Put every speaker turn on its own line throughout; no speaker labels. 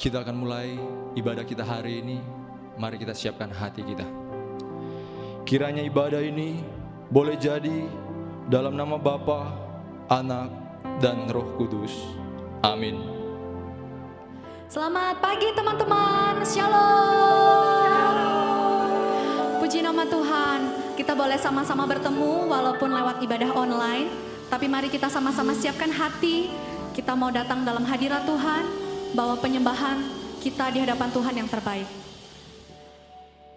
Kita akan mulai ibadah kita hari ini. Mari kita siapkan hati kita. Kiranya ibadah ini boleh jadi dalam nama Bapa, Anak, dan Roh Kudus. Amin.
Selamat pagi teman-teman, Shalom. Puji nama Tuhan, kita boleh sama-sama bertemu walaupun lewat ibadah online. Tapi mari kita sama-sama siapkan hati, kita mau datang dalam hadirat Tuhan, bawa penyembahan kita di hadapan Tuhan yang terbaik.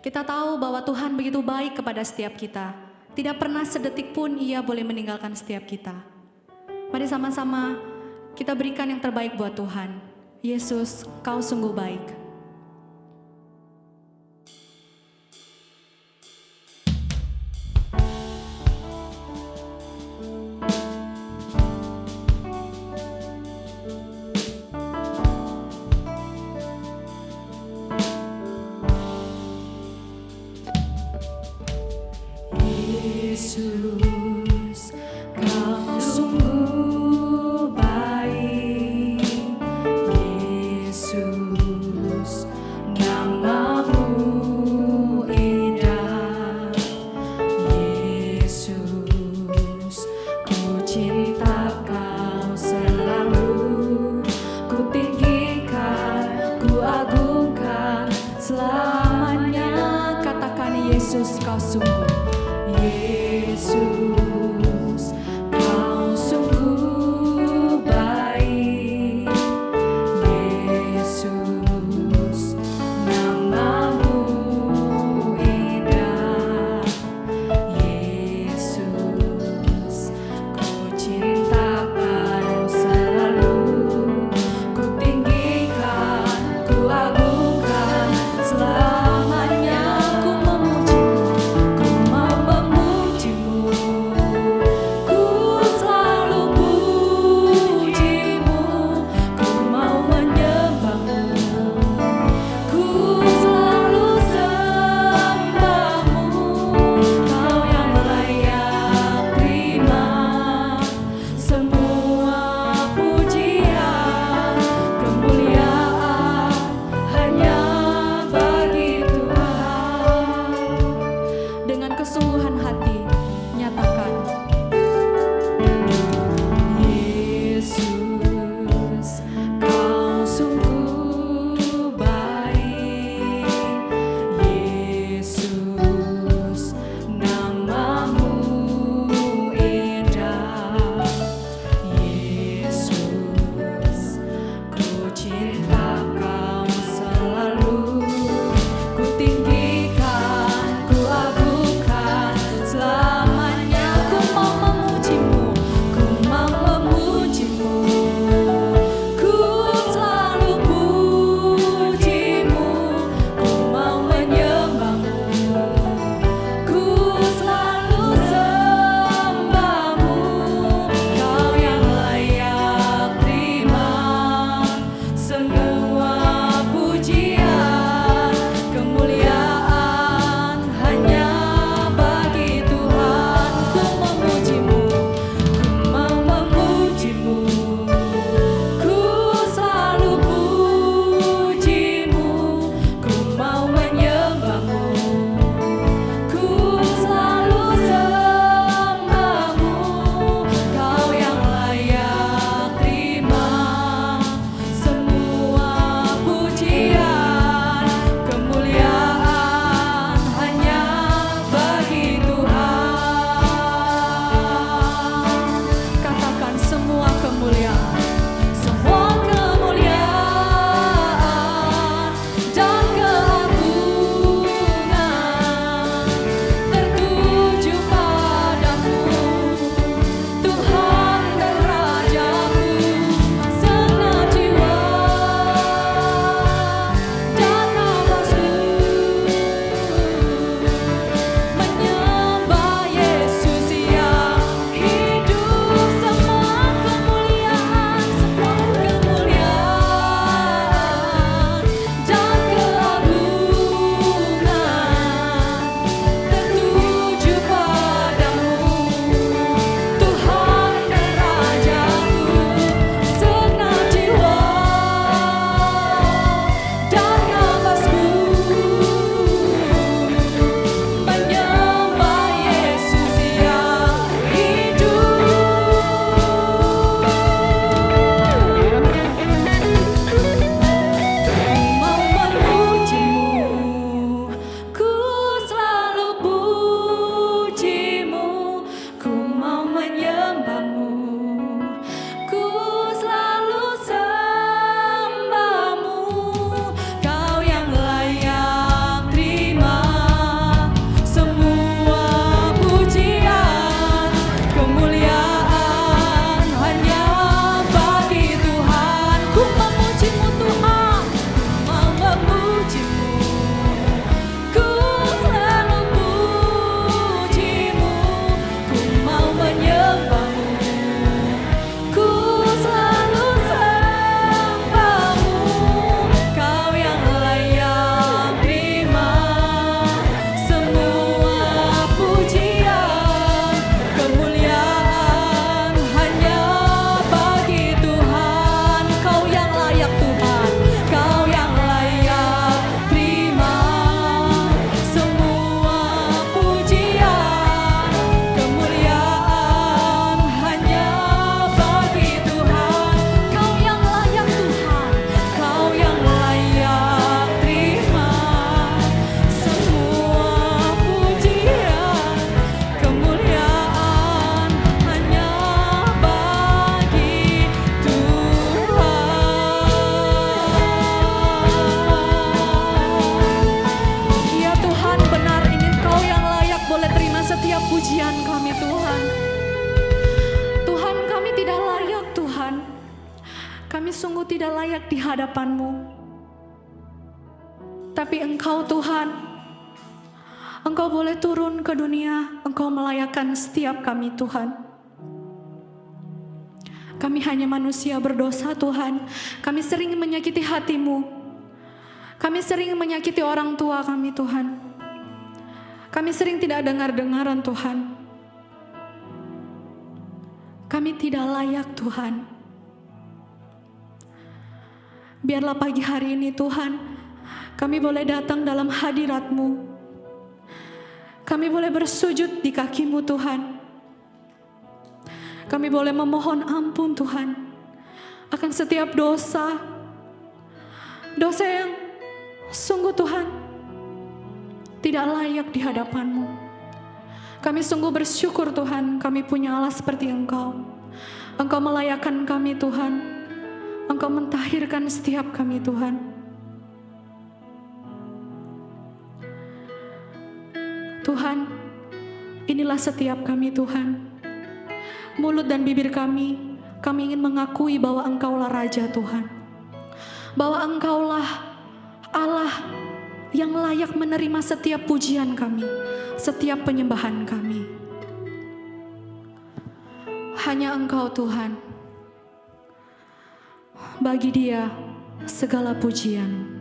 Kita tahu bahwa Tuhan begitu baik kepada setiap kita. Tidak pernah sedetik pun Ia boleh meninggalkan setiap kita. Mari sama-sama kita berikan yang terbaik buat Tuhan. Yesus, Kau sungguh baik.
Yesus, Kau sungguh baik. Yesus,
Kami sungguh tidak layak di hadapan-Mu. Tapi Engkau Tuhan, Engkau boleh turun ke dunia, Engkau melayakkan setiap kami Tuhan. Kami hanya manusia berdosa Tuhan. Kami sering menyakiti hati-Mu. Kami sering menyakiti orang tua kami Tuhan. Kami sering tidak dengar-dengaran Tuhan. Kami tidak layak Tuhan. Biarlah pagi hari ini Tuhan, kami boleh datang dalam hadirat-Mu. Kami boleh bersujud di kaki-Mu Tuhan. Kami boleh memohon ampun Tuhan akan setiap dosa. Dosa yang sungguh Tuhan tidak layak di hadapan-Mu. Kami sungguh bersyukur Tuhan, kami punya Allah seperti Engkau. Engkau melayakkan kami Tuhan. Engkau mentahirkan setiap kami Tuhan. Tuhan, inilah setiap kami Tuhan. Mulut dan bibir kami ingin mengakui bahwa Engkaulah Raja Tuhan. Bahwa Engkaulah Allah yang layak menerima setiap pujian kami, setiap penyembahan kami. Hanya Engkau Tuhan. Bagi Dia segala pujian.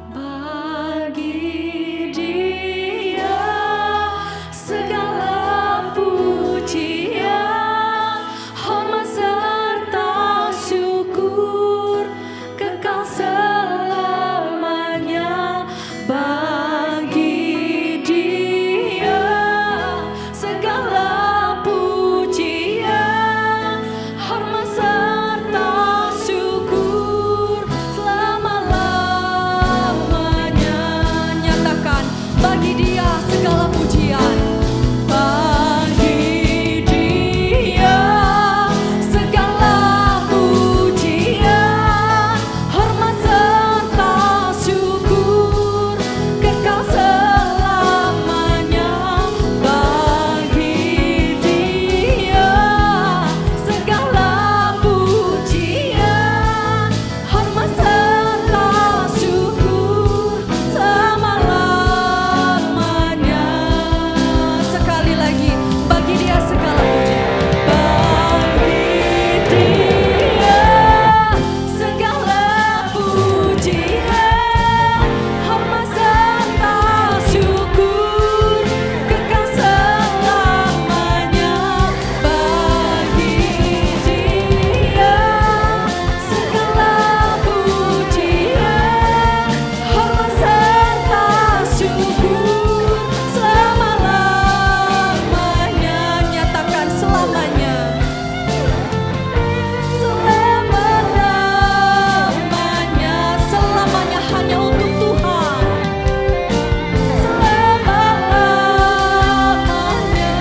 Bagi Dia segala pujian, hormat serta syukur kekal selamanya. Bagi Dia segala pujian, hormat serta syukur selama-lamanya. Nyatakan, bagi Dia segala pujian. Bagi Dia segala pujian, hormat serta syukur kekal selamanya. Bagi Dia segala pujian, hormat serta syukur selama-lamanya. Sekali lagi, bagi Dia segala pujian. Bagi Dia segala pujian, hormat serta syukur kekal selamanya. Bagi Dia segala pujian, hormat serta syukur selama-lamanya. Nyatakan selamanya. Selama-lamanya, selamanya hanya untuk Tuhan. Selama-lamanya.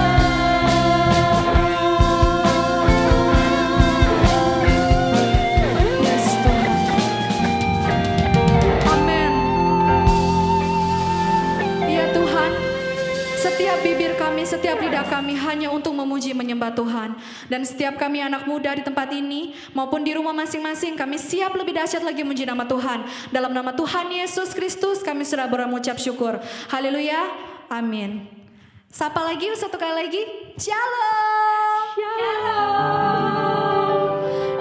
Yes, Tuhan. Amin. Ya Tuhan, setiap bibir kami, setiap lidah kami hanya untuk memuji menyembah Tuhan. Dan setiap kami anak muda di tempat ini maupun di rumah masing-masing, kami siap lebih dahsyat lagi memuji nama Tuhan. Dalam nama Tuhan Yesus Kristus kami sudah berucap syukur. Haleluya. Amin. Sapa lagi, satu kali lagi. Shalom. Shalom.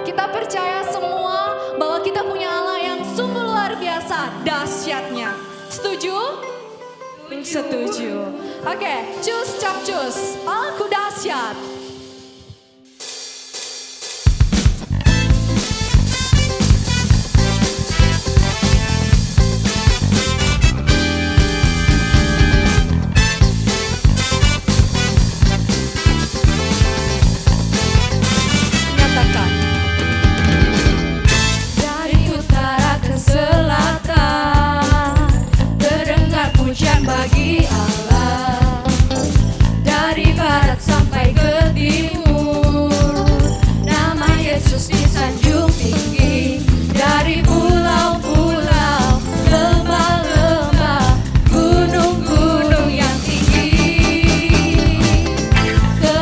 Kita percaya semua bahwa kita punya Allah yang sungguh luar biasa dahsyatnya. Setuju? Setuju. Oke, cus cap cus. Aku dahsyat. Nyatakan.
Dari utara ke selatan, terdengar pujian bagi Allah. Dari barat sampai ke timur, nama Yesus disanjung tinggi. Dari pulau-pulau, lembah-lembah, gunung-gunung yang tinggi, ke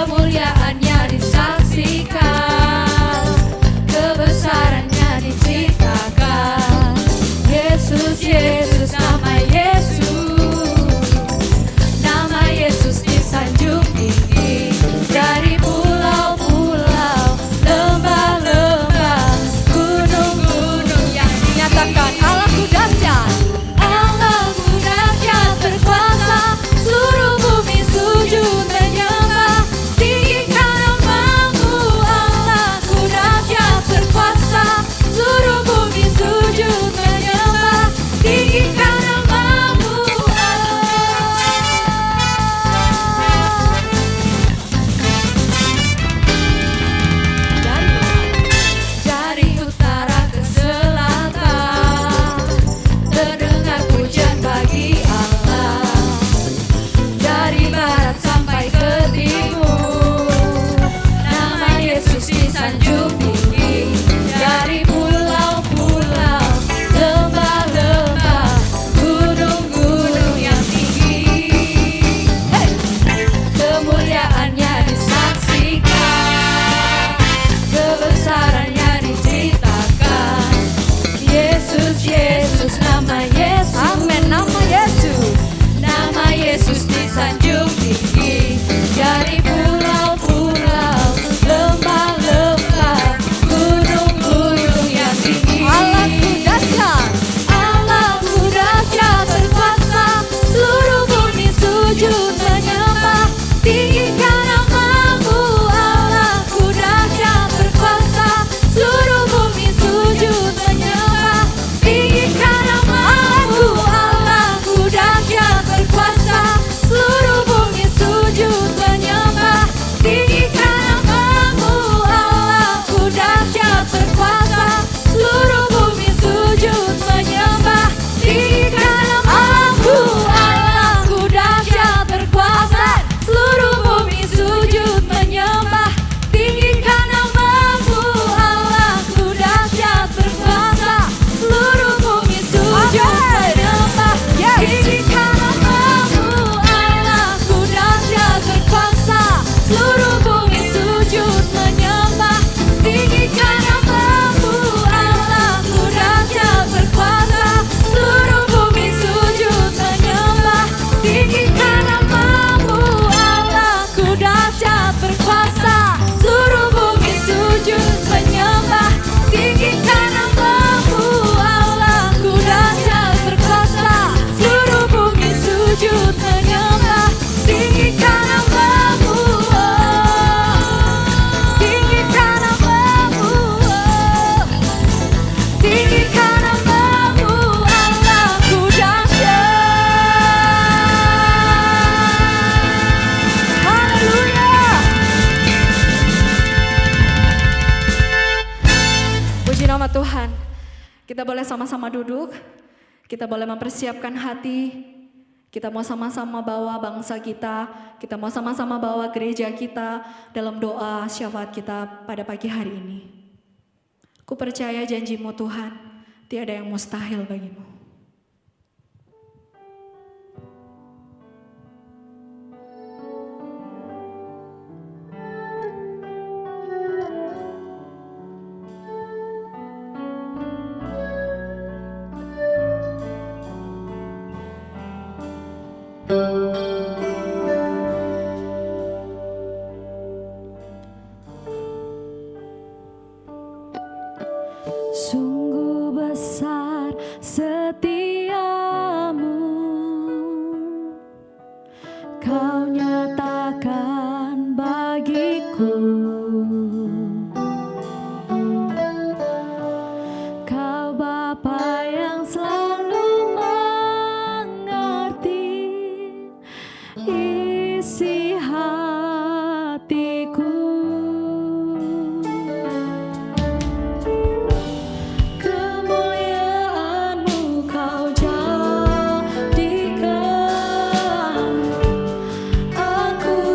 boleh sama-sama duduk. Kita boleh mempersiapkan hati. Kita mau sama-sama bawa bangsa kita mau sama-sama bawa gereja kita dalam doa syafaat kita pada pagi hari ini. Ku percaya janji-Mu Tuhan, tiada yang mustahil bagimu.
Sungguh besar setiamu, Kau nyatakan bagiku. Kau Bapa yang selalu mengerti isi hatiku. Kemuliaan-Mu Kau jadikan aku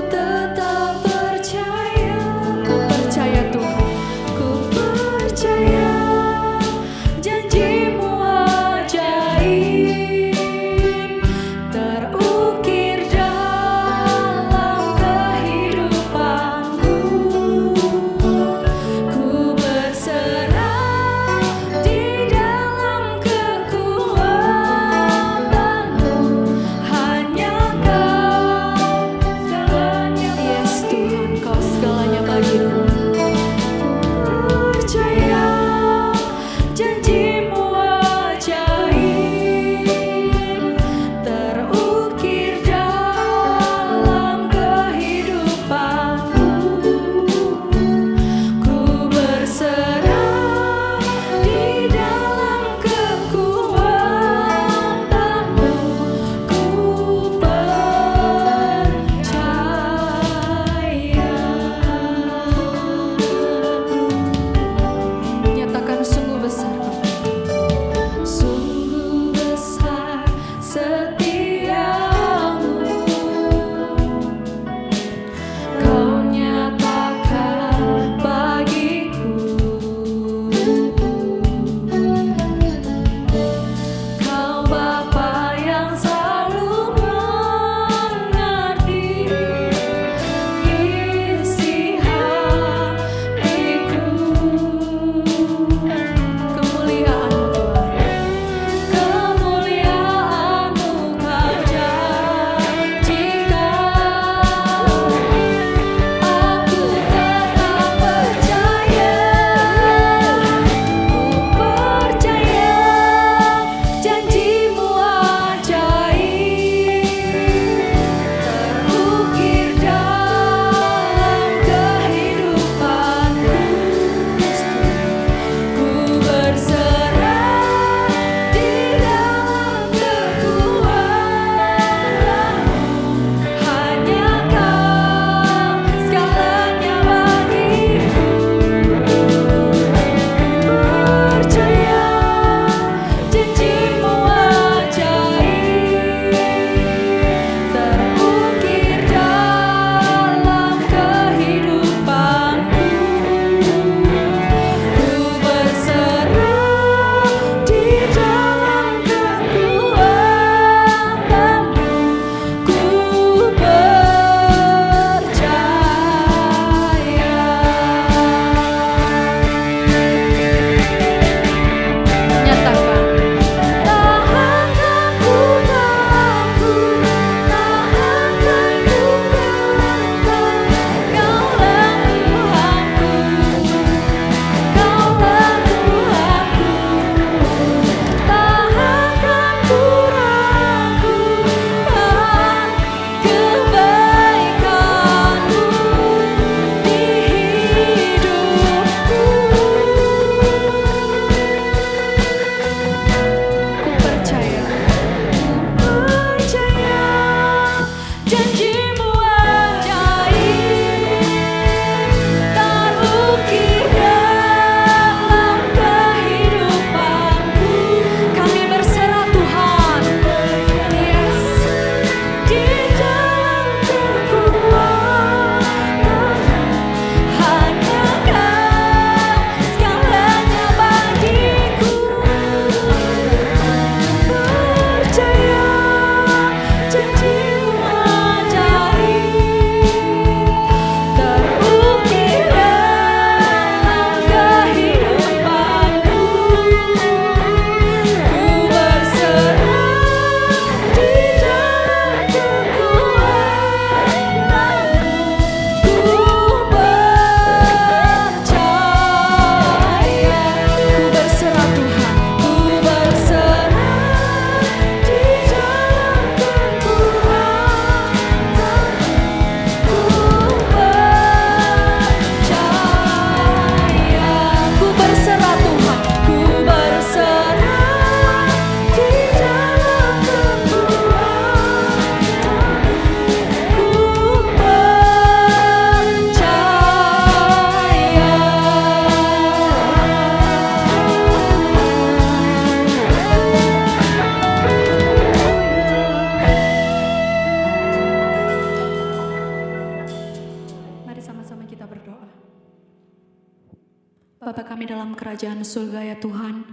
dalam kerajaan surga ya Tuhan.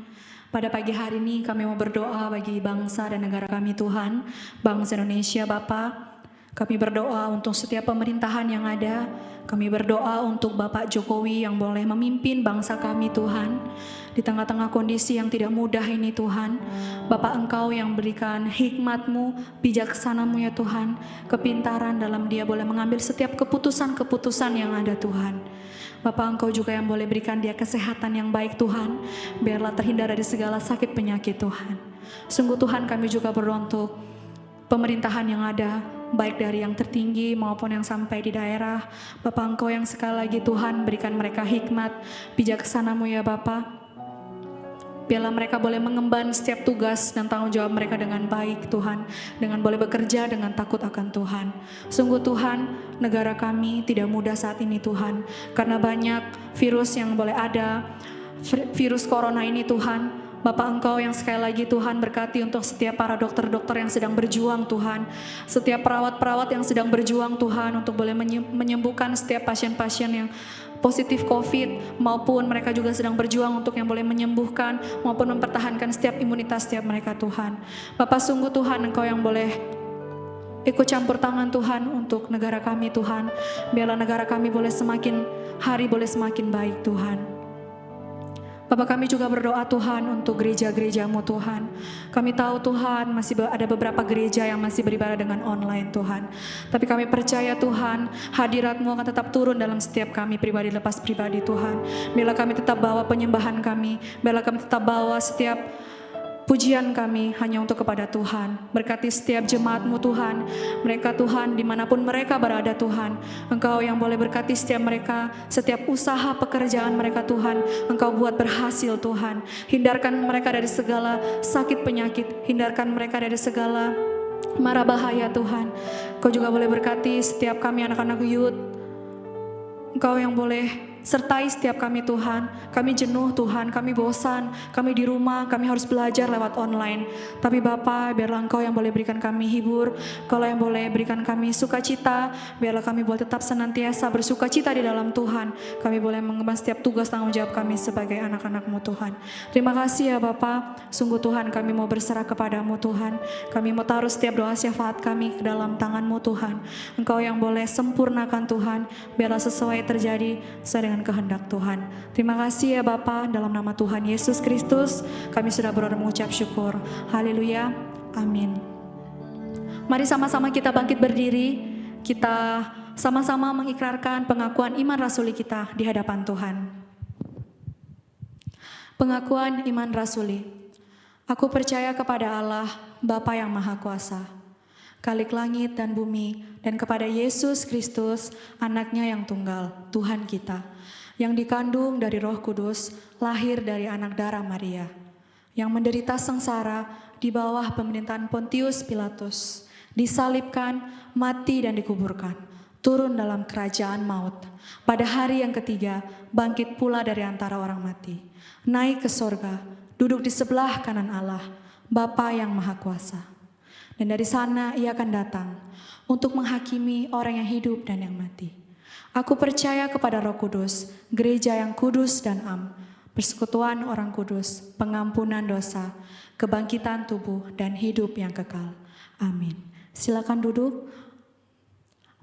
Pada pagi hari ini kami mau berdoa bagi bangsa dan negara kami Tuhan, bangsa Indonesia Bapa. Kami berdoa untuk setiap pemerintahan yang ada. Kami berdoa untuk Bapak Jokowi yang boleh memimpin bangsa kami Tuhan. Di tengah-tengah kondisi yang tidak mudah ini Tuhan. Bapak Engkau yang berikan hikmat-Mu, bijaksana-Mu ya Tuhan. Kepintaran dalam dia boleh mengambil setiap keputusan-keputusan yang ada Tuhan. Bapak Engkau juga yang boleh berikan dia kesehatan yang baik Tuhan. Biarlah terhindar dari segala sakit penyakit Tuhan. Sungguh Tuhan kami juga berdoa untuk pemerintahan yang ada, baik dari yang tertinggi maupun yang sampai di daerah. Bapak Engkau yang sekali lagi Tuhan berikan mereka hikmat, bijaksana-Mu ya Bapa. Biarlah mereka boleh mengemban setiap tugas dan tanggung jawab mereka dengan baik Tuhan. Dengan boleh bekerja dengan takut akan Tuhan. Sungguh Tuhan, negara kami tidak mudah saat ini Tuhan. Karena banyak virus yang boleh ada, virus corona ini Tuhan. Bapak Engkau yang sekali lagi Tuhan berkati untuk setiap para dokter-dokter yang sedang berjuang Tuhan. Setiap perawat-perawat yang sedang berjuang Tuhan untuk boleh menyembuhkan setiap pasien-pasien yang positif COVID, maupun mereka juga sedang berjuang untuk yang boleh menyembuhkan maupun mempertahankan setiap imunitas setiap mereka Tuhan. Bapak sungguh Tuhan Engkau yang boleh ikut campur tangan Tuhan untuk negara kami Tuhan. Biarlah negara kami boleh semakin hari boleh semakin baik Tuhan. Bapak kami juga berdoa Tuhan untuk gereja-gereja-Mu Tuhan. Kami tahu Tuhan masih ada beberapa gereja yang masih beribadah dengan online Tuhan. Tapi kami percaya Tuhan hadirat-Mu akan tetap turun dalam setiap kami pribadi lepas pribadi Tuhan. Biarlah kami tetap bawa penyembahan kami. Biarlah kami tetap bawa setiap pujian kami hanya untuk kepada Tuhan. Berkati setiap jemaat-Mu Tuhan. Mereka Tuhan dimanapun mereka berada Tuhan. Engkau yang boleh berkati setiap mereka. Setiap usaha pekerjaan mereka Tuhan. Engkau buat berhasil Tuhan. Hindarkan mereka dari segala sakit penyakit. Hindarkan mereka dari segala mara bahaya Tuhan. Engkau juga boleh berkati setiap kami anak-anak youth. Engkau yang boleh sertai setiap kami Tuhan. Kami jenuh Tuhan, kami bosan, kami di rumah, kami harus belajar lewat online. Tapi Bapa, biarlah Engkau yang boleh berikan kami hibur, Engkau yang boleh berikan kami sukacita. Biarlah kami boleh tetap senantiasa bersukacita di dalam Tuhan. Kami boleh mengemban setiap tugas tanggung jawab kami sebagai anak-anak-Mu Tuhan. Terima kasih ya Bapa. Sungguh Tuhan kami mau berserah kepada-Mu Tuhan. Kami mau taruh setiap doa syafaat kami ke dalam tangan-Mu Tuhan. Engkau yang boleh sempurnakan Tuhan. Biarlah sesuai terjadi sesuai dengan kehendak Tuhan. Terima kasih ya Bapa, dalam nama Tuhan Yesus Kristus kami sudah berdoa mengucap syukur. Haleluya. Amin. Mari sama-sama kita bangkit berdiri. Kita sama-sama mengikrarkan pengakuan iman rasuli kita di hadapan Tuhan. Pengakuan iman rasuli. Aku percaya kepada Allah, Bapa yang Maha Kuasa, Khalik langit dan bumi, dan kepada Yesus Kristus, anaknya yang tunggal, Tuhan kita, yang dikandung dari Roh Kudus, lahir dari anak darah Maria, yang menderita sengsara di bawah pemerintahan Pontius Pilatus, disalibkan, mati dan dikuburkan, turun dalam kerajaan maut. Pada hari yang ketiga, bangkit pula dari antara orang mati, naik ke sorga, duduk di sebelah kanan Allah, Bapa yang Maha Kuasa. Dan dari sana ia akan datang untuk menghakimi orang yang hidup dan yang mati. Aku percaya kepada Roh Kudus, gereja yang kudus dan am, persekutuan orang kudus, pengampunan dosa, kebangkitan tubuh dan hidup yang kekal. Amin. Silakan duduk.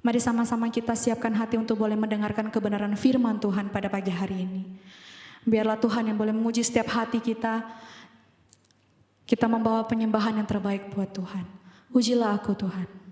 Mari sama-sama kita siapkan hati untuk boleh mendengarkan kebenaran firman Tuhan pada pagi hari ini. Biarlah Tuhan yang boleh menguji setiap hati kita. Kita membawa penyembahan yang terbaik buat Tuhan. Ujilah aku Tuhan.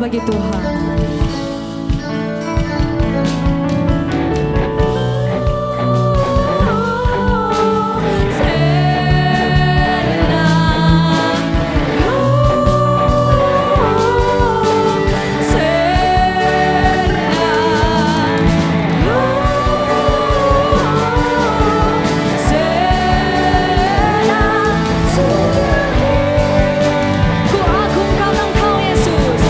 bagi Tuhan.
Ku agungkan Engkau Yesus.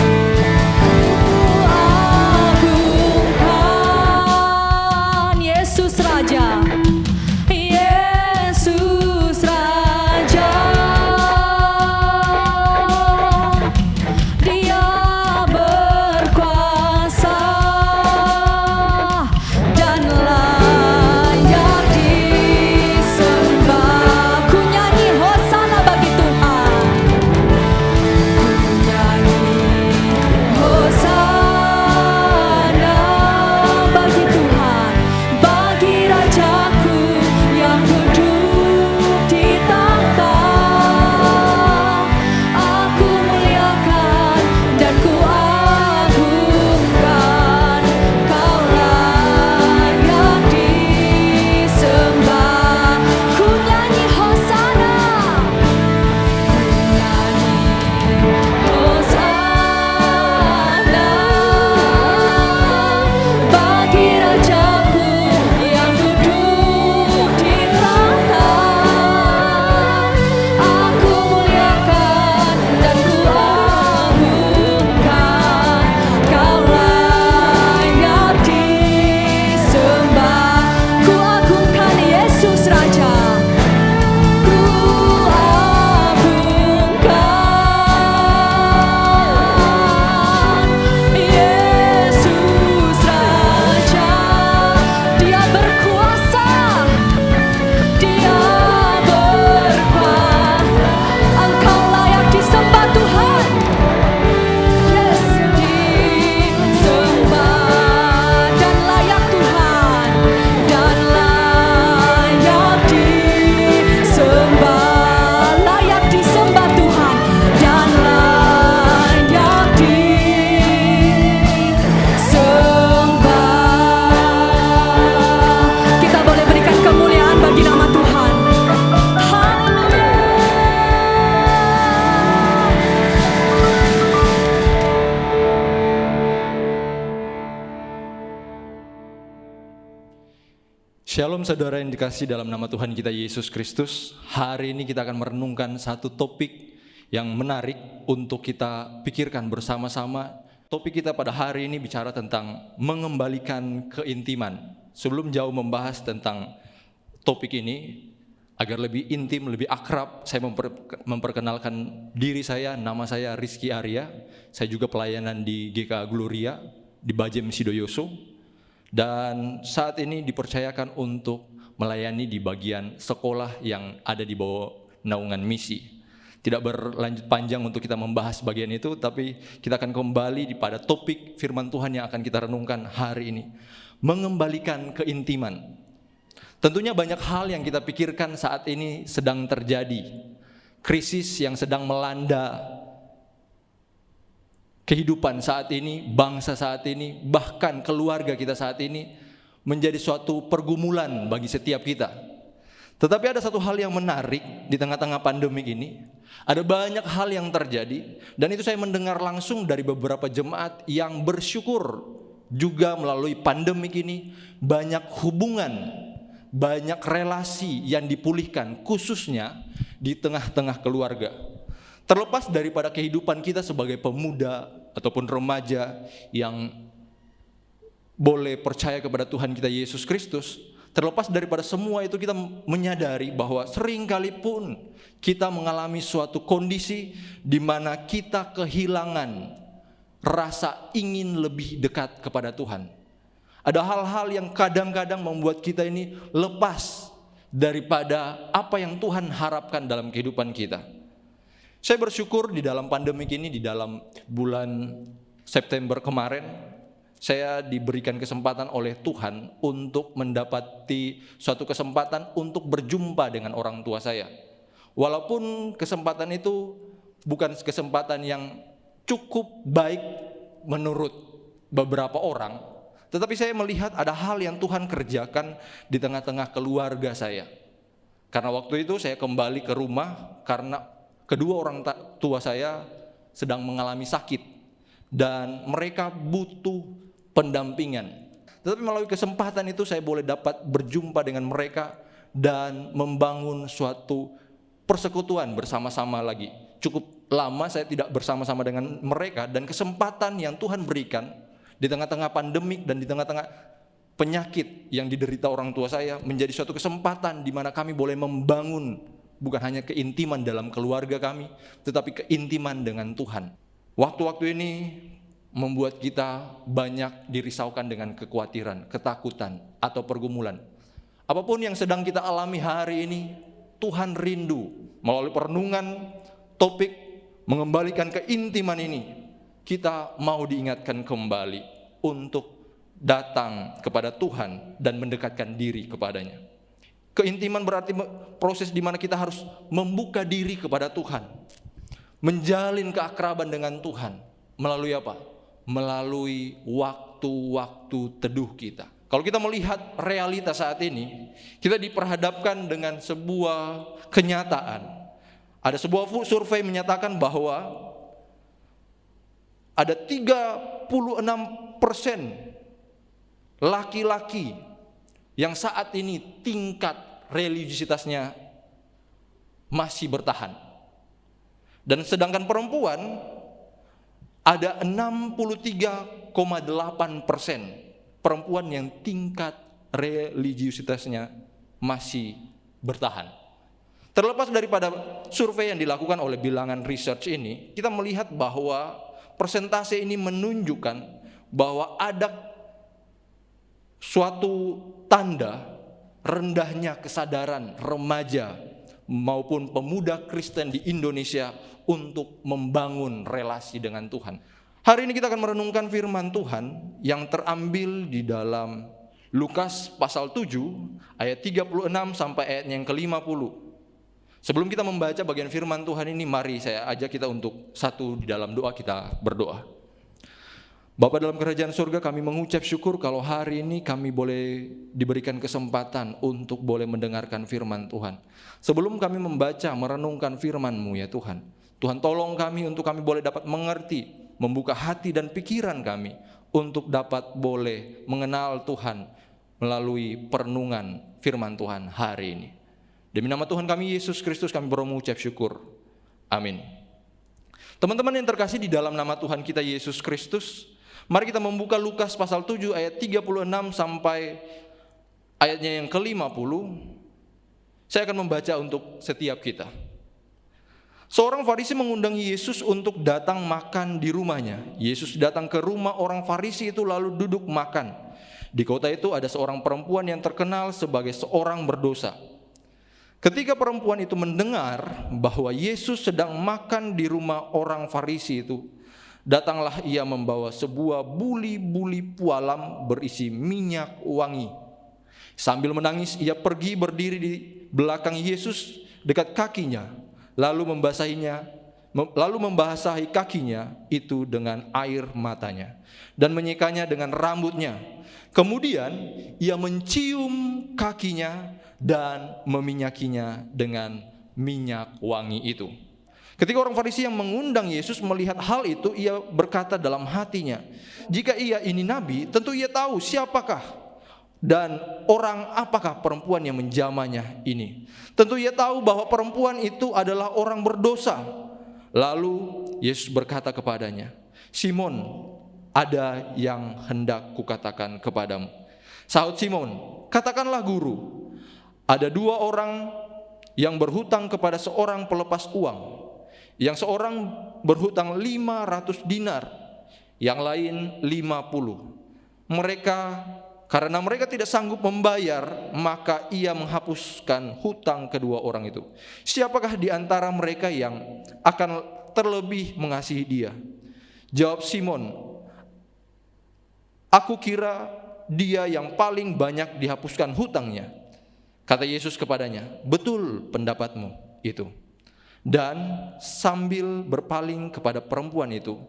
Shalom saudara yang dikasih dalam nama Tuhan kita Yesus Kristus. Hari ini kita akan merenungkan satu topik yang menarik untuk kita pikirkan bersama-sama. Topik kita pada hari ini bicara tentang mengembalikan keintiman. Sebelum jauh membahas tentang topik ini, agar lebih intim, lebih akrab, saya memperkenalkan diri saya. Nama saya Rizky Arya. Saya juga pelayanan di GK Gloria di Bajem Sidoyoso. Dan saat ini dipercayakan untuk melayani di bagian sekolah yang ada di bawah naungan misi. Tidak berlanjut panjang untuk kita membahas bagian itu, tapi kita akan kembali pada topik firman Tuhan yang akan kita renungkan hari ini. Mengembalikan keintiman. Tentunya banyak hal yang kita pikirkan saat ini sedang terjadi. Krisis yang sedang melanda kehidupan saat ini, bangsa saat ini, bahkan keluarga kita saat ini menjadi suatu pergumulan bagi setiap kita. Tetapi ada satu hal yang menarik di tengah-tengah pandemik ini. Ada banyak hal yang terjadi, dan itu saya mendengar langsung dari beberapa jemaat yang bersyukur juga melalui pandemik ini banyak hubungan, banyak relasi yang dipulihkan, khususnya di tengah-tengah keluarga. Terlepas daripada kehidupan kita sebagai pemuda ataupun remaja yang boleh percaya kepada Tuhan kita Yesus Kristus, terlepas daripada semua itu kita menyadari bahwa seringkali pun kita mengalami suatu kondisi di mana kita kehilangan rasa ingin lebih dekat kepada Tuhan. Ada hal-hal yang kadang-kadang membuat kita ini lepas daripada apa yang Tuhan harapkan dalam kehidupan kita. Saya bersyukur di dalam pandemik ini, di dalam bulan September kemarin, saya diberikan kesempatan oleh Tuhan untuk mendapati suatu kesempatan untuk berjumpa dengan orang tua saya. Walaupun kesempatan itu bukan kesempatan yang cukup baik menurut beberapa orang, tetapi saya melihat ada hal yang Tuhan kerjakan di tengah-tengah keluarga saya. Karena waktu itu saya kembali ke rumah karena kedua orang tua saya sedang mengalami sakit dan mereka butuh pendampingan. Tetapi melalui kesempatan itu saya boleh dapat berjumpa dengan mereka dan membangun suatu persekutuan bersama-sama lagi. Cukup lama saya tidak bersama-sama dengan mereka, dan kesempatan yang Tuhan berikan di tengah-tengah pandemik dan di tengah-tengah penyakit yang diderita orang tua saya menjadi suatu kesempatan di mana kami boleh membangun bukan hanya keintiman dalam keluarga kami, tetapi keintiman dengan Tuhan. Waktu-waktu ini membuat kita banyak dirisaukan dengan kekhawatiran, ketakutan, atau pergumulan. Apapun yang sedang kita alami hari ini, Tuhan rindu melalui perenungan topik mengembalikan keintiman ini. Kita mau diingatkan kembali untuk datang kepada Tuhan dan mendekatkan diri kepadanya. Keintiman berarti proses di mana kita harus membuka diri kepada Tuhan, menjalin keakraban dengan Tuhan. Melalui apa? Melalui waktu-waktu teduh kita. Kalau kita melihat realitas saat ini, kita diperhadapkan dengan sebuah kenyataan. Ada sebuah survei menyatakan bahwa ada 36% laki-laki yang saat ini tingkat religiusitasnya masih bertahan. Dan sedangkan perempuan ada 63,8% perempuan yang tingkat religiusitasnya masih bertahan. Terlepas daripada survei yang dilakukan oleh bilangan research ini, kita melihat bahwa persentase ini menunjukkan bahwa ada suatu tanda rendahnya kesadaran remaja maupun pemuda Kristen di Indonesia untuk membangun relasi dengan Tuhan. Hari ini kita akan merenungkan firman Tuhan yang terambil di dalam Lukas pasal 7 ayat 36 sampai ayat yang ke-50. Sebelum kita membaca bagian firman Tuhan ini, mari saya ajak kita untuk satu di dalam doa kita berdoa. Bapa dalam kerajaan surga, kami mengucap syukur kalau hari ini kami boleh diberikan kesempatan untuk boleh mendengarkan firman Tuhan. Sebelum kami membaca, merenungkan firman-Mu ya Tuhan, Tuhan tolong kami untuk kami boleh dapat mengerti, membuka hati dan pikiran kami untuk dapat boleh mengenal Tuhan melalui perenungan firman Tuhan hari ini. Demi nama Tuhan kami Yesus Kristus kami mengucap syukur. Amin. Teman-teman yang terkasih di dalam nama Tuhan kita Yesus Kristus, mari kita membuka Lukas pasal 7 ayat 36 sampai ayatnya yang ke-50. Saya akan membaca untuk setiap kita. Seorang Farisi mengundang Yesus untuk datang makan di rumahnya. Yesus datang ke rumah orang Farisi itu lalu duduk makan. Di kota itu ada seorang perempuan yang terkenal sebagai seorang berdosa. Ketika perempuan itu mendengar bahwa Yesus sedang makan di rumah orang Farisi itu, datanglah ia membawa sebuah buli-buli pualam berisi minyak wangi. Sambil menangis ia pergi berdiri di belakang Yesus dekat kakinya, lalu membasahi kakinya itu dengan air matanya dan menyikanya dengan rambutnya. Kemudian ia mencium kakinya dan meminyakinya dengan minyak wangi itu. Ketika orang Farisi yang mengundang Yesus melihat hal itu, ia berkata dalam hatinya, jika ia ini nabi, tentu ia tahu siapakah dan orang apakah perempuan yang menjamahnya ini. Tentu ia tahu bahwa perempuan itu adalah orang berdosa. Lalu Yesus berkata kepadanya, Simon, ada yang hendak kukatakan kepadamu. Sahut Simon, katakanlah guru. Ada dua orang yang berhutang kepada seorang pelepas uang. Yang seorang berhutang 500 dinar, yang lain 50. Karena mereka tidak sanggup membayar, maka ia menghapuskan hutang kedua orang itu. Siapakah di antara mereka yang akan terlebih mengasihi dia? Jawab Simon, aku kira dia yang paling banyak dihapuskan hutangnya. Kata Yesus kepadanya, betul pendapatmu itu. Dan sambil berpaling kepada perempuan itu,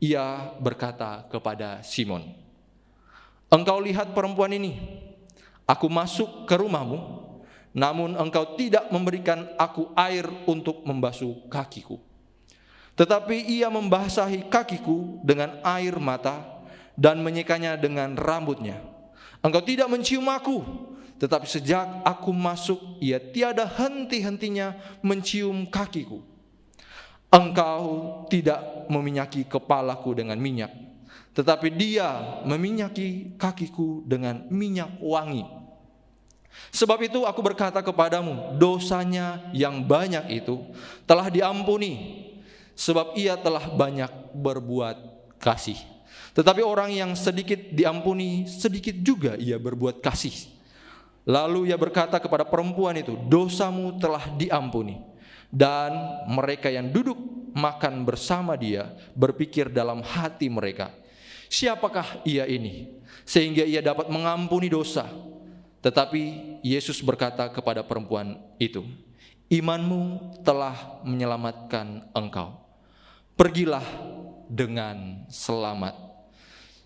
Ia berkata kepada Simon, "Engkau lihat perempuan ini, aku masuk ke rumahmu, namun engkau tidak memberikan aku air untuk membasuh kakiku. Tetapi ia membasahi kakiku dengan air mata dan menyekanya dengan rambutnya. Engkau tidak mencium aku, tetapi sejak aku masuk, ia tiada henti-hentinya mencium kakiku. Engkau tidak meminyaki kepalaku dengan minyak, tetapi dia meminyaki kakiku dengan minyak wangi. Sebab itu aku berkata kepadamu, dosanya yang banyak itu telah diampuni, sebab ia telah banyak berbuat kasih. Tetapi orang yang sedikit diampuni, sedikit juga ia berbuat kasih." Lalu ia berkata kepada perempuan itu, "Dosamu telah diampuni." Dan mereka yang duduk makan bersama dia berpikir dalam hati mereka, "Siapakah ia ini, sehingga ia dapat mengampuni dosa?" Tetapi Yesus berkata kepada perempuan itu, "Imanmu telah menyelamatkan engkau. Pergilah dengan selamat."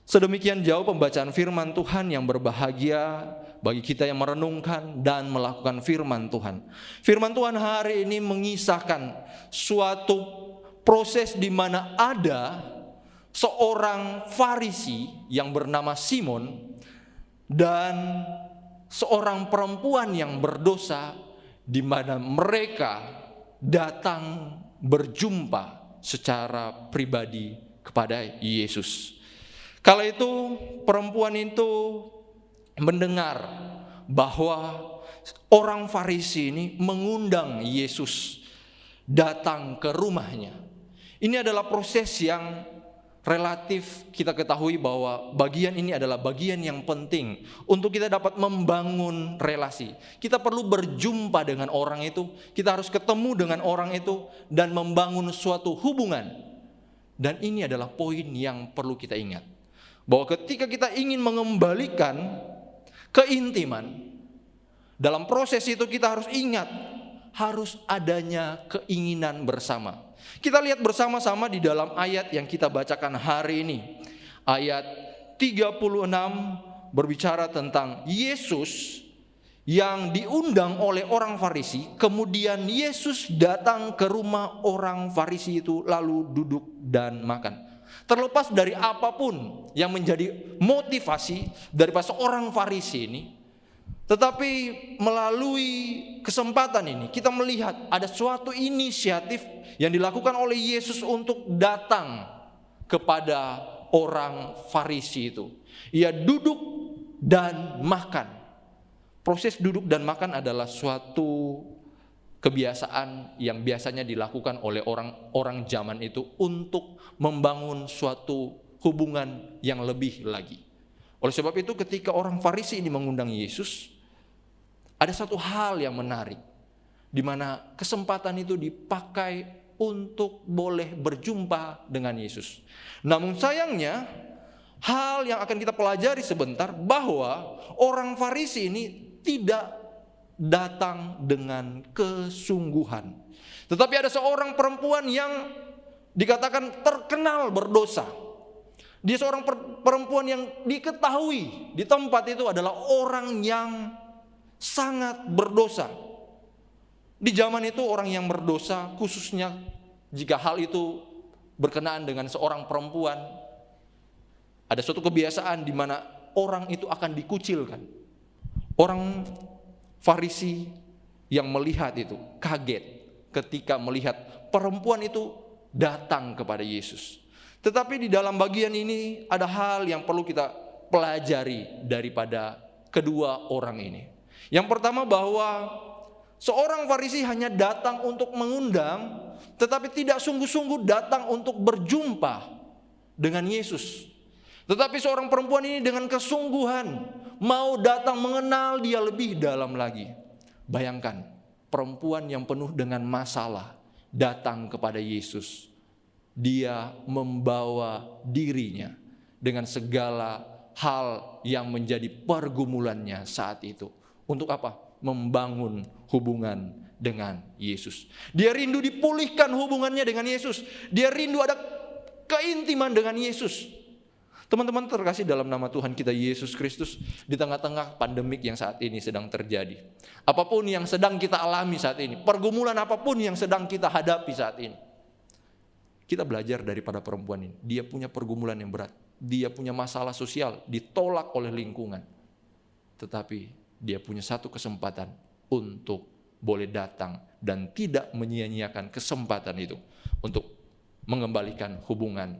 Sedemikian jauh pembacaan firman Tuhan yang berbahagia bagi kita yang merenungkan dan melakukan firman Tuhan. Firman Tuhan hari ini mengisahkan suatu proses di mana ada seorang Farisi yang bernama Simon dan seorang perempuan yang berdosa, di mana mereka datang berjumpa secara pribadi kepada Yesus. Kala itu perempuan itu mendengar bahwa orang Farisi ini mengundang Yesus datang ke rumahnya. Ini adalah proses yang relatif kita ketahui bahwa bagian ini adalah bagian yang penting untuk kita dapat membangun relasi. Kita perlu berjumpa dengan orang itu, kita harus ketemu dengan orang itu dan membangun suatu hubungan. Dan ini adalah poin yang perlu kita ingat, bahwa ketika kita ingin mengembalikan keintiman, dalam proses itu kita harus ingat, harus adanya keinginan bersama. Kita lihat bersama-sama di dalam ayat yang kita bacakan hari ini. Ayat 36 berbicara tentang Yesus yang diundang oleh orang Farisi. Kemudian Yesus datang ke rumah orang Farisi itu lalu duduk dan makan. Terlepas dari apapun yang menjadi motivasi daripada seorang Farisi ini, tetapi melalui kesempatan ini kita melihat ada suatu inisiatif yang dilakukan oleh Yesus untuk datang kepada orang Farisi itu. Ia duduk dan makan. Proses duduk dan makan adalah suatu kebiasaan yang biasanya dilakukan oleh orang-orang zaman itu untuk membangun suatu hubungan yang lebih lagi. Oleh sebab itu ketika orang Farisi ini mengundang Yesus, ada satu hal yang menarik, di mana kesempatan itu dipakai untuk boleh berjumpa dengan Yesus. Namun sayangnya, hal yang akan kita pelajari sebentar, bahwa orang Farisi ini tidak datang dengan kesungguhan. Tetapi ada seorang perempuan yang dikatakan terkenal berdosa. Dia seorang perempuan yang diketahui di tempat itu adalah orang yang sangat berdosa. Di zaman itu orang yang berdosa, khususnya jika hal itu berkenaan dengan seorang perempuan, ada suatu kebiasaan di mana orang itu akan dikucilkan. Orang Farisi yang melihat itu kaget ketika melihat perempuan itu datang kepada Yesus. Tetapi di dalam bagian ini ada hal yang perlu kita pelajari daripada kedua orang ini. Yang pertama, bahwa seorang Farisi hanya datang untuk mengundang, tetapi tidak sungguh-sungguh datang untuk berjumpa dengan Yesus. Tetapi seorang perempuan ini dengan kesungguhan mau datang mengenal dia lebih dalam lagi. Bayangkan, perempuan yang penuh dengan masalah datang kepada Yesus. Dia membawa dirinya dengan segala hal yang menjadi pergumulannya saat itu. Untuk apa? Membangun hubungan dengan Yesus. Dia rindu dipulihkan hubungannya dengan Yesus. Dia rindu ada keintiman dengan Yesus. Teman-teman terkasih dalam nama Tuhan kita Yesus Kristus, di tengah-tengah pandemik yang saat ini sedang terjadi, apapun yang sedang kita alami saat ini, pergumulan apapun yang sedang kita hadapi saat ini, kita belajar daripada perempuan ini. Dia punya pergumulan yang berat, dia punya masalah sosial, ditolak oleh lingkungan, tetapi dia punya satu kesempatan untuk boleh datang dan tidak menyia-nyiakan kesempatan itu untuk mengembalikan hubungan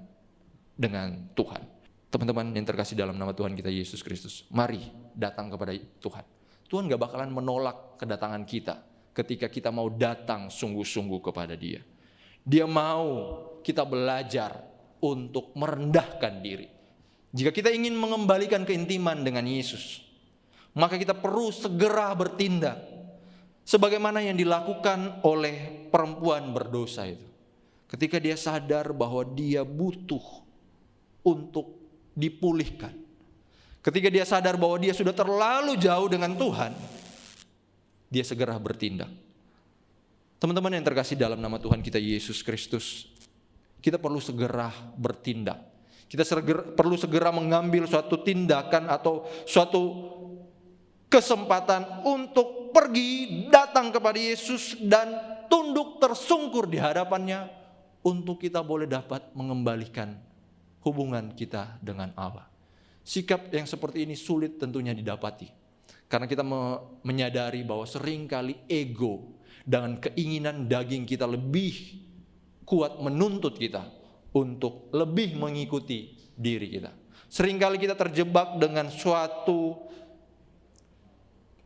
dengan Tuhan. Teman-teman yang terkasih dalam nama Tuhan kita Yesus Kristus, mari datang kepada Tuhan. Tuhan gak bakalan menolak kedatangan kita ketika kita mau datang sungguh-sungguh kepada Dia. Dia mau kita belajar untuk merendahkan diri. Jika kita ingin mengembalikan keintiman dengan Yesus, maka kita perlu segera bertindak sebagaimana yang dilakukan oleh perempuan berdosa itu. Ketika dia sadar bahwa dia butuh untuk dipulihkan, ketika dia sadar bahwa dia sudah terlalu jauh dengan Tuhan, dia segera bertindak. Teman-teman yang terkasih dalam nama Tuhan kita Yesus Kristus, kita perlu segera bertindak. Kita perlu segera mengambil suatu tindakan atau suatu kesempatan untuk pergi datang kepada Yesus dan tunduk tersungkur di hadapannya untuk kita boleh dapat mengembalikan hubungan kita dengan Allah. Sikap yang seperti ini sulit tentunya didapati, karena kita menyadari bahwa seringkali ego dengan keinginan daging kita lebih kuat menuntut kita untuk lebih mengikuti diri kita. Seringkali kita terjebak dengan suatu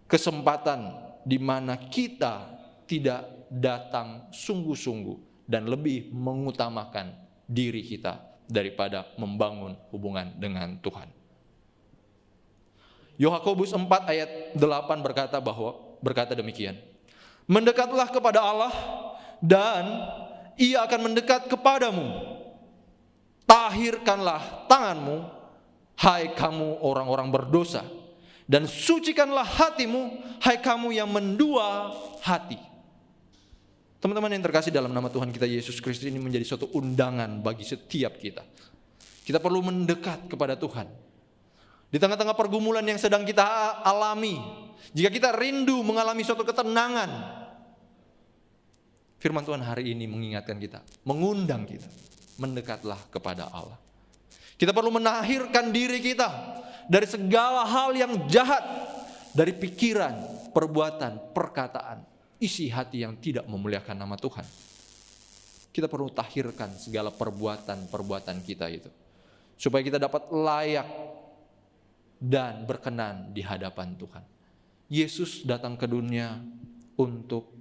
kesempatan di mana kita tidak datang sungguh-sungguh dan lebih mengutamakan diri kita daripada membangun hubungan dengan Tuhan. Yakobus 4 ayat 8 berkata demikian. Mendekatlah kepada Allah dan Ia akan mendekat kepadamu. Tahirkanlah tanganmu, hai kamu orang-orang berdosa, dan sucikanlah hatimu, hai kamu yang mendua hati. Teman-teman yang terkasih dalam nama Tuhan kita Yesus Kristus, ini menjadi suatu undangan bagi setiap kita. Kita perlu mendekat kepada Tuhan. Di tengah-tengah pergumulan yang sedang kita alami, jika kita rindu mengalami suatu ketenangan, firman Tuhan hari ini mengingatkan kita, mengundang kita, mendekatlah kepada Allah. Kita perlu menahirkan diri kita dari segala hal yang jahat, dari pikiran, perbuatan, perkataan, isi hati yang tidak memuliakan nama Tuhan. Kita perlu tahirkan segala perbuatan kita itu, supaya kita dapat layak dan berkenan di hadapan Tuhan. Yesus datang ke dunia untuk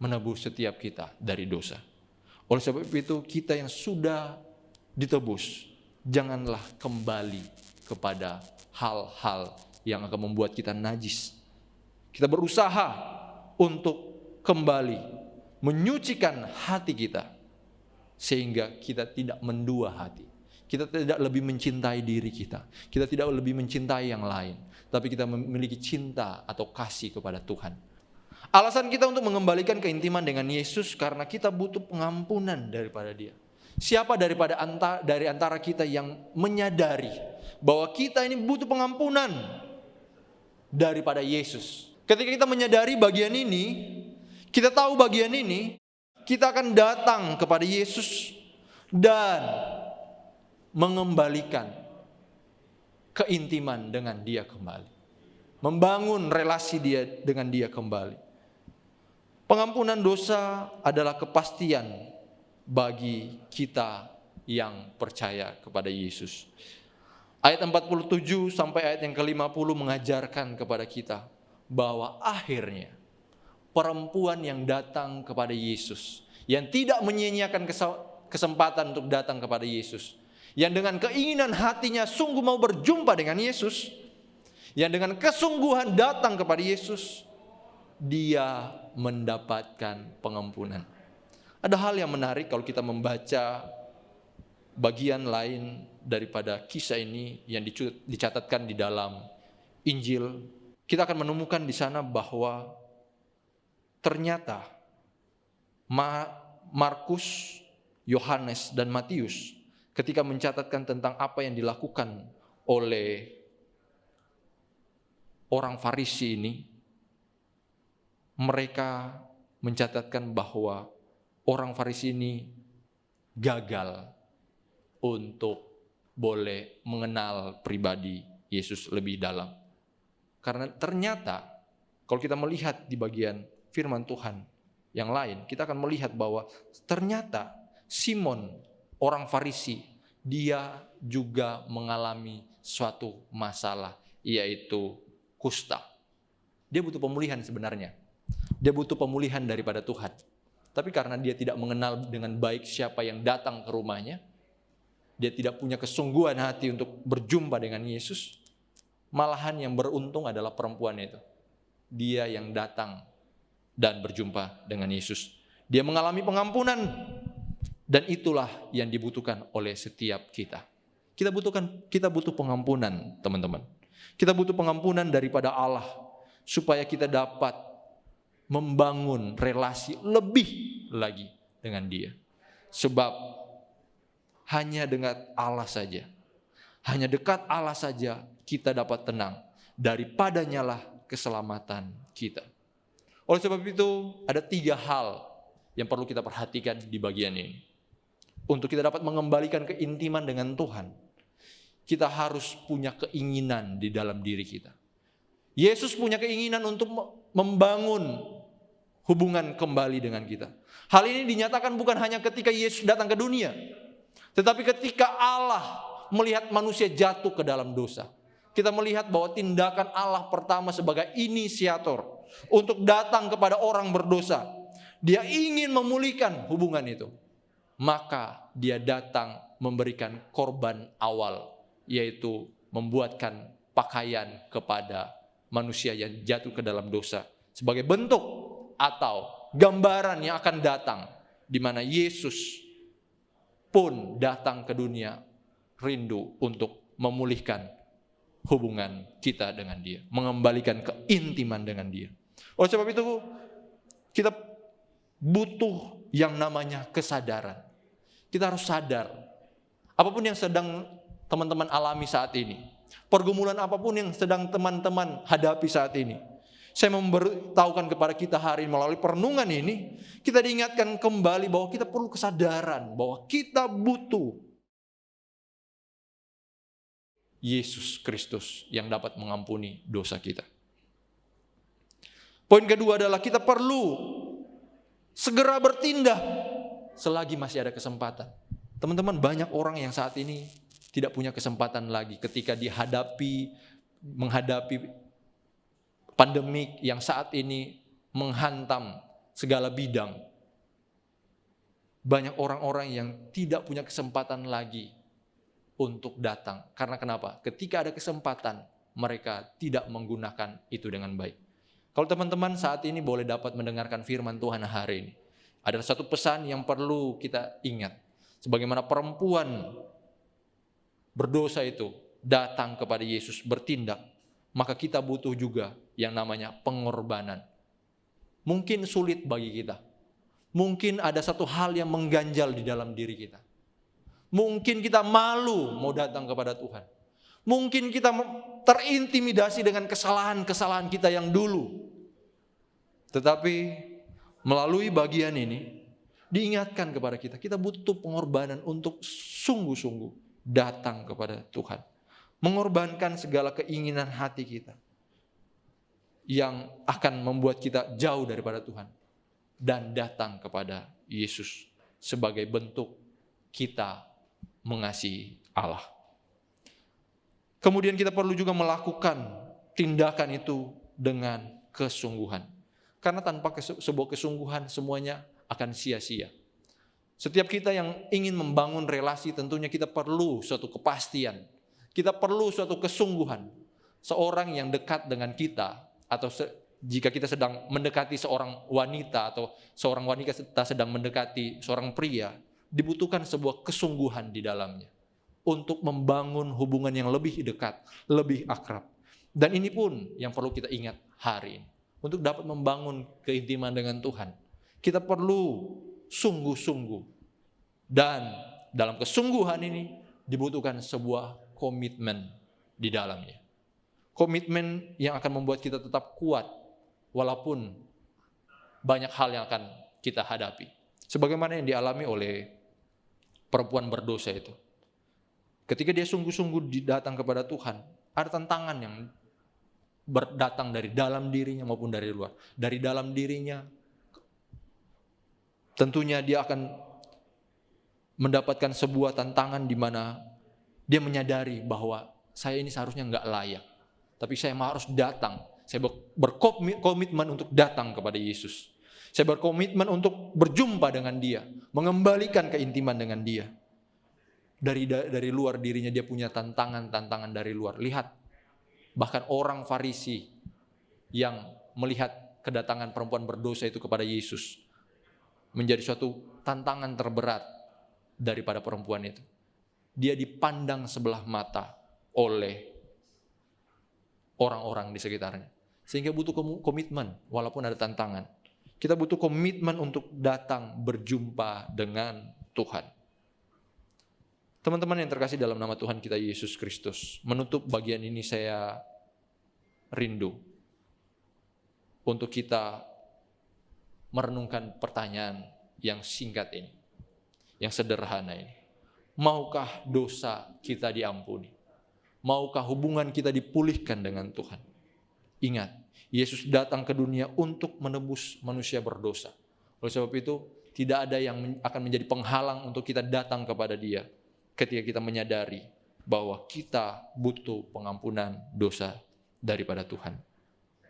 menebus setiap kita dari dosa. Oleh sebab itu, kita yang sudah ditebus, janganlah kembali kepada hal-hal yang akan membuat kita najis. Kita berusaha untuk kembali menyucikan hati kita, sehingga kita tidak mendua hati. Kita tidak lebih mencintai diri kita. Kita tidak lebih mencintai yang lain, tapi kita memiliki cinta atau kasih kepada Tuhan. Alasan kita untuk mengembalikan keintiman dengan Yesus karena kita butuh pengampunan daripada Dia. Siapa dari antara kita yang menyadari bahwa kita ini butuh pengampunan daripada Yesus? Ketika kita menyadari bagian ini, kita tahu bagian ini, kita akan datang kepada Yesus dan mengembalikan keintiman dengan Dia kembali. Membangun relasi dengan Dia kembali. Pengampunan dosa adalah kepastian bagi kita yang percaya kepada Yesus. Ayat 47 sampai ayat yang ke-50 mengajarkan kepada kita bahwa akhirnya perempuan yang datang kepada Yesus, yang tidak menyia-nyiakan kesempatan untuk datang kepada Yesus, yang dengan keinginan hatinya sungguh mau berjumpa dengan Yesus, yang dengan kesungguhan datang kepada Yesus, dia mendapatkan pengampunan. Ada hal yang menarik kalau kita membaca bagian lain daripada kisah ini yang dicatatkan di dalam Injil. Kita akan menemukan di sana bahwa ternyata Markus, Yohanes, dan Matius ketika mencatatkan tentang apa yang dilakukan oleh orang Farisi ini, mereka mencatatkan bahwa orang Farisi ini gagal untuk boleh mengenal pribadi Yesus lebih dalam. Karena ternyata kalau kita melihat di bagian firman Tuhan yang lain, kita akan melihat bahwa ternyata Simon, orang Farisi, dia juga mengalami suatu masalah, yaitu kusta. Dia butuh pemulihan sebenarnya. Dia butuh pemulihan daripada Tuhan. Tapi karena dia tidak mengenal dengan baik siapa yang datang ke rumahnya, dia tidak punya kesungguhan hati untuk berjumpa dengan Yesus, malahan yang beruntung adalah perempuan itu. Dia yang datang dan berjumpa dengan Yesus. Dia mengalami pengampunan, dan itulah yang dibutuhkan oleh setiap kita. Kita butuh pengampunan, teman-teman. Kita butuh pengampunan daripada Allah supaya kita dapat membangun relasi lebih lagi dengan Dia. Sebab hanya dengan Allah saja, hanya dekat Allah saja kita dapat tenang. Daripadanya lah keselamatan kita. Oleh sebab itu ada 3 hal yang perlu kita perhatikan di bagian ini. Untuk kita dapat mengembalikan keintiman dengan Tuhan, kita harus punya keinginan di dalam diri kita. Yesus punya keinginan untuk membangun hubungan kembali dengan kita. Hal ini dinyatakan bukan hanya ketika Yesus datang ke dunia, tetapi ketika Allah melihat manusia jatuh ke dalam dosa. Kita melihat bahwa tindakan Allah pertama sebagai inisiator untuk datang kepada orang berdosa. Dia ingin memulihkan hubungan itu. Maka dia datang memberikan korban awal, yaitu membuatkan pakaian kepada manusia yang jatuh ke dalam dosa. Sebagai bentuk atau gambaran yang akan datang, di mana Yesus pun datang ke dunia rindu untuk memulihkan hubungan kita dengan Dia, mengembalikan keintiman dengan Dia. Oleh sebab itu kita butuh yang namanya kesadaran. Kita harus sadar apapun yang sedang teman-teman alami saat ini, pergumulan apapun yang sedang teman-teman hadapi saat ini, saya memberitahukan kepada kita hari ini melalui perenungan ini, kita diingatkan kembali bahwa kita perlu kesadaran bahwa kita butuh Yesus Kristus yang dapat mengampuni dosa kita. Poin kedua adalah kita perlu segera bertindak selagi masih ada kesempatan. Teman-teman, banyak orang yang saat ini tidak punya kesempatan lagi ketika menghadapi pandemik yang saat ini menghantam segala bidang. Banyak orang-orang yang tidak punya kesempatan lagi untuk datang. Karena kenapa? Ketika ada kesempatan, mereka tidak menggunakan itu dengan baik. Kalau teman-teman saat ini boleh dapat mendengarkan firman Tuhan hari ini, ada satu pesan yang perlu kita ingat. Sebagaimana perempuan berdosa itu datang kepada Yesus bertindak, maka kita butuh juga yang namanya pengorbanan. Mungkin sulit bagi kita. Mungkin ada satu hal yang mengganjal di dalam diri kita. Mungkin kita malu mau datang kepada Tuhan. Mungkin kita terintimidasi dengan kesalahan-kesalahan kita yang dulu. Tetapi melalui bagian ini diingatkan kepada kita, kita butuh pengorbanan untuk sungguh-sungguh datang kepada Tuhan. Mengorbankan segala keinginan hati kita yang akan membuat kita jauh daripada Tuhan dan datang kepada Yesus sebagai bentuk kita mengasihi Allah. Kemudian kita perlu juga melakukan tindakan itu dengan kesungguhan. Karena tanpa sebuah kesungguhan semuanya akan sia-sia. Setiap kita yang ingin membangun relasi tentunya kita perlu suatu kepastian. Kita perlu suatu kesungguhan. Seorang yang dekat dengan kita atau jika kita sedang mendekati seorang wanita atau seorang wanita sedang mendekati seorang pria, dibutuhkan sebuah kesungguhan di dalamnya untuk membangun hubungan yang lebih dekat, lebih akrab. Dan ini pun yang perlu kita ingat hari ini. Untuk dapat membangun keintiman dengan Tuhan, kita perlu sungguh-sungguh dan dalam kesungguhan ini dibutuhkan sebuah komitmen di dalamnya. Komitmen yang akan membuat kita tetap kuat walaupun banyak hal yang akan kita hadapi. Sebagaimana yang dialami oleh perempuan berdosa itu. Ketika dia sungguh-sungguh datang kepada Tuhan, ada tantangan yang datang dari dalam dirinya maupun dari luar. Dari dalam dirinya, tentunya dia akan mendapatkan sebuah tantangan di mana dia menyadari bahwa saya ini seharusnya nggak layak. Tapi saya harus datang. Saya berkomitmen untuk datang kepada Yesus. Saya berkomitmen untuk berjumpa dengan dia, mengembalikan keintiman dengan dia. Dari luar dirinya dia punya tantangan dari luar. Lihat, bahkan orang Farisi yang melihat kedatangan perempuan berdosa itu kepada Yesus menjadi suatu tantangan terberat daripada perempuan itu. Dia dipandang sebelah mata oleh orang-orang di sekitarnya. Sehingga butuh komitmen walaupun ada tantangan. Kita butuh komitmen untuk datang berjumpa dengan Tuhan. Teman-teman yang terkasih dalam nama Tuhan kita Yesus Kristus, menutup bagian ini saya rindu untuk kita merenungkan pertanyaan yang singkat ini, yang sederhana ini. Maukah dosa kita diampuni? Maukah hubungan kita dipulihkan dengan Tuhan? Ingat, Yesus datang ke dunia untuk menebus manusia berdosa. Oleh sebab itu, tidak ada yang akan menjadi penghalang untuk kita datang kepada Dia ketika kita menyadari bahwa kita butuh pengampunan dosa daripada Tuhan.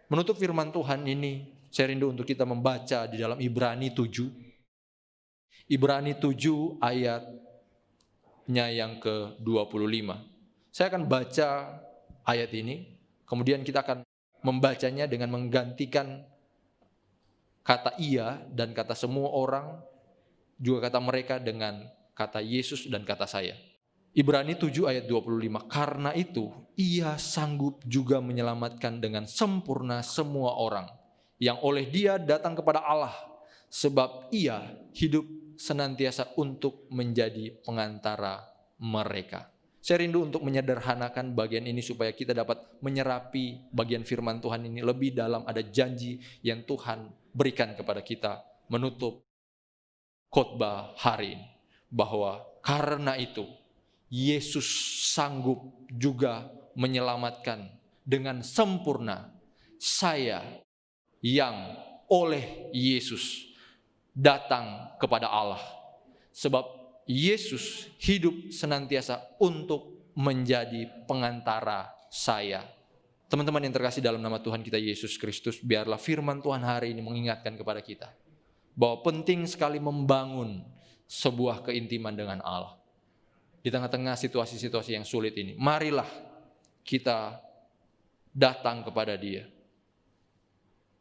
Menutup firman Tuhan ini, saya rindu untuk kita membaca di dalam Ibrani 7. Ibrani 7 ayatnya yang ke-25. Saya akan baca ayat ini, kemudian kita akan membacanya dengan menggantikan kata ia dan kata semua orang, juga kata mereka dengan kata Yesus dan kata saya. Ibrani 7 ayat 25. Karena itu ia sanggup juga menyelamatkan dengan sempurna semua orang yang oleh dia datang kepada Allah. Sebab ia hidup senantiasa untuk menjadi pengantara mereka. Saya rindu untuk menyederhanakan bagian ini supaya kita dapat menyerapi bagian firman Tuhan ini lebih dalam. Ada janji yang Tuhan berikan kepada kita menutup khotbah hari ini. Bahwa karena itu Yesus sanggup juga menyelamatkan dengan sempurna saya yang oleh Yesus datang kepada Allah. Sebab Yesus hidup senantiasa untuk menjadi pengantara saya. Teman-teman yang terkasih dalam nama Tuhan kita Yesus Kristus, biarlah firman Tuhan hari ini mengingatkan kepada kita bahwa penting sekali membangun sebuah keintiman dengan Allah. Di tengah-tengah situasi-situasi yang sulit ini, marilah kita datang kepada Dia.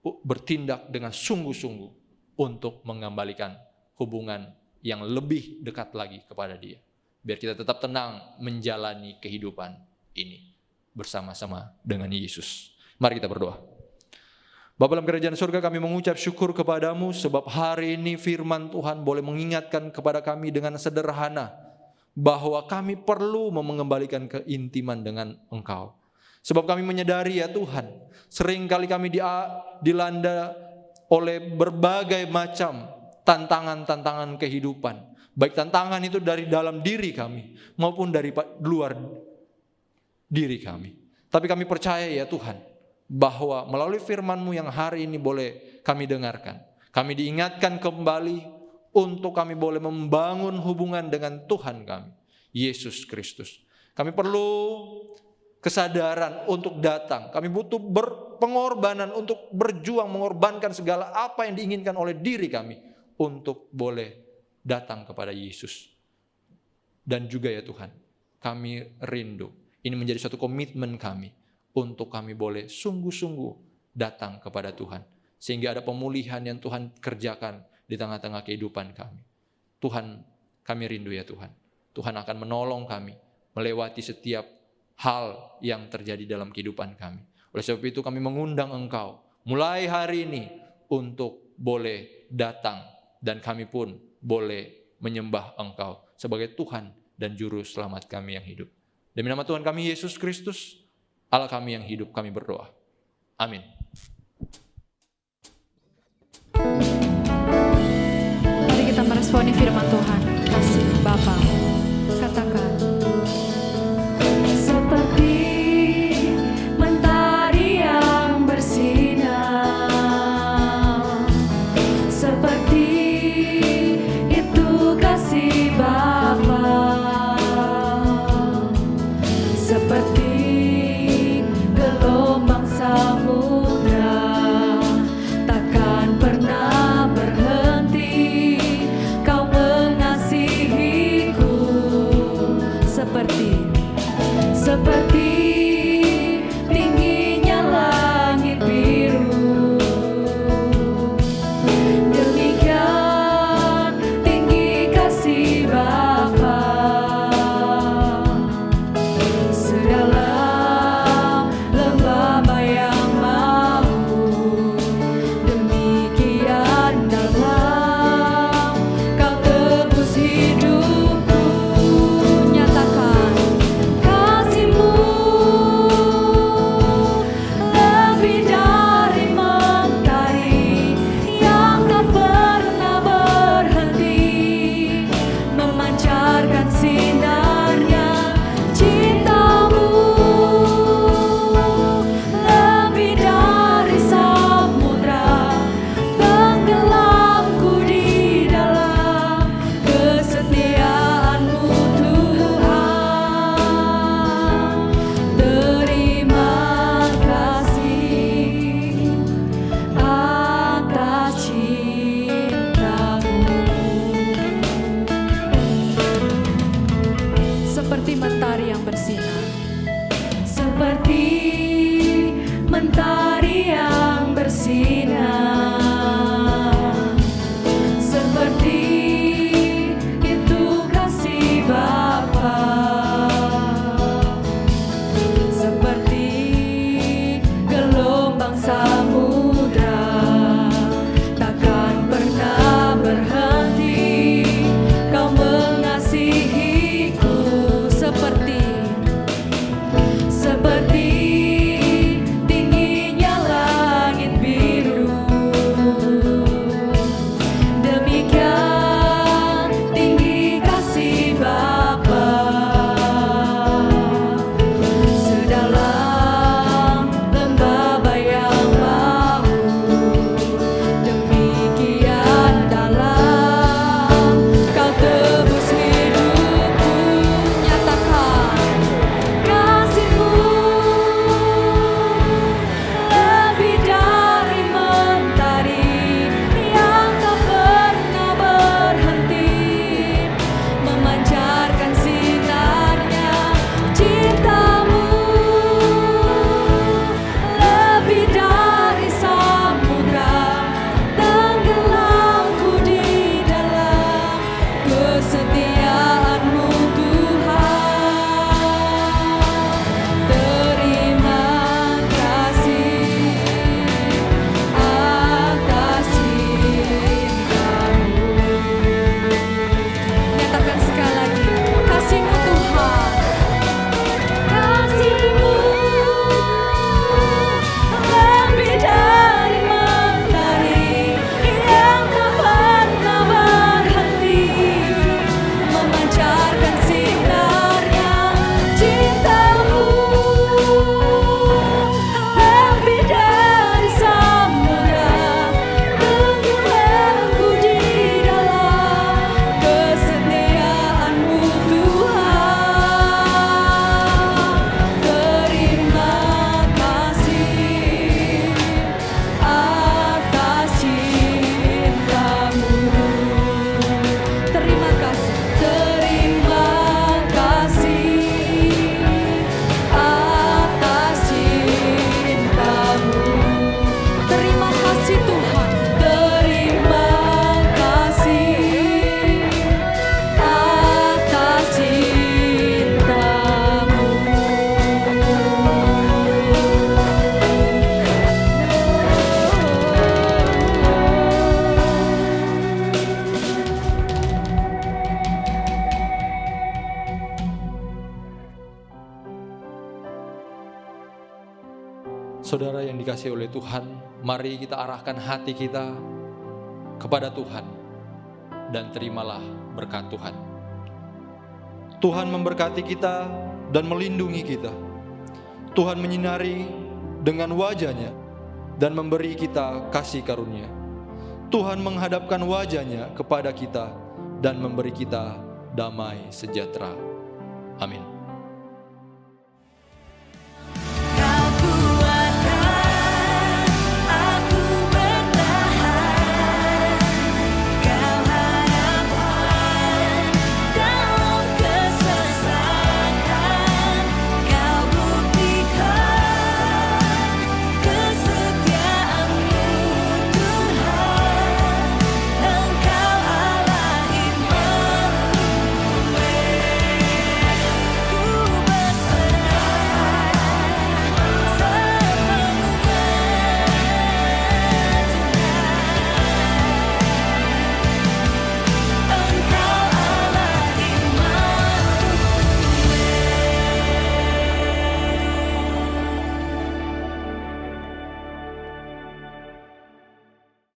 Bertindak dengan sungguh-sungguh untuk mengembalikan hubungan yang lebih dekat lagi kepada Dia. Biar kita tetap tenang menjalani kehidupan ini bersama-sama dengan Yesus. Mari kita berdoa. Bapa dalam kerajaan surga, kami mengucap syukur kepadamu sebab hari ini firman Tuhan boleh mengingatkan kepada kami dengan sederhana bahwa kami perlu mengembalikan keintiman dengan Engkau. Sebab kami menyadari ya Tuhan, seringkali kami dilanda oleh berbagai macam tantangan-tantangan kehidupan. Baik tantangan itu dari dalam diri kami maupun dari luar diri kami. Tapi kami percaya ya Tuhan, bahwa melalui firman-Mu yang hari ini boleh kami dengarkan. Kami diingatkan kembali untuk kami boleh membangun hubungan dengan Tuhan kami, Yesus Kristus. Kami perlu kesadaran untuk datang. Kami butuh pengorbanan untuk berjuang, mengorbankan segala apa yang diinginkan oleh diri kami untuk boleh datang kepada Yesus. Dan juga ya Tuhan, kami rindu. Ini menjadi suatu komitmen kami untuk kami boleh sungguh-sungguh datang kepada Tuhan. Sehingga ada pemulihan yang Tuhan kerjakan di tengah-tengah kehidupan kami. Tuhan, kami rindu ya Tuhan. Tuhan akan menolong kami melewati setiap hal yang terjadi dalam kehidupan kami. Oleh sebab itu kami mengundang Engkau mulai hari ini untuk boleh datang dan kami pun boleh menyembah Engkau sebagai Tuhan dan Juru Selamat kami yang hidup. Demi nama Tuhan kami Yesus Kristus, Allah kami yang hidup, kami berdoa. Amin.
Mari kita meresponi firman Tuhan. Kasih Bapa, katakan.
Seperti mentari yang bersinar, seperti itu kasih Bapa, seperti gelombang samudra takkan pernah berhenti. Kau mengasihiku seperti tingginya langit biru, demikian tinggi kasih Bapa, sedalam lembah bayang mau, demikian dalam kau tebus hidupku. Nyatakan kasih-Mu lebih dari mentari yang tak pernah berhenti, memancarkan sinarnya. Cinta-Mu lebih dari samudra, tenggelamku di dalam kesetiaan-Mu Tuhan. Terima kasih atas cinta-Mu.
Seperti mentari yang bersinar.
Seperti mentari yang bersinar, seperti itu kasih Bapa, seperti gelombang samudra takkan pernah berhenti. Kau mengasihiku seperti tingginya
Saudara yang dikasihi oleh Tuhan, mari kita arahkan hati kita kepada Tuhan dan terimalah berkat Tuhan. Tuhan memberkati kita dan melindungi kita. Tuhan menyinari dengan wajah-Nya dan memberi kita kasih karunia. Tuhan menghadapkan wajah-Nya kepada kita dan memberi kita damai sejahtera. Amin.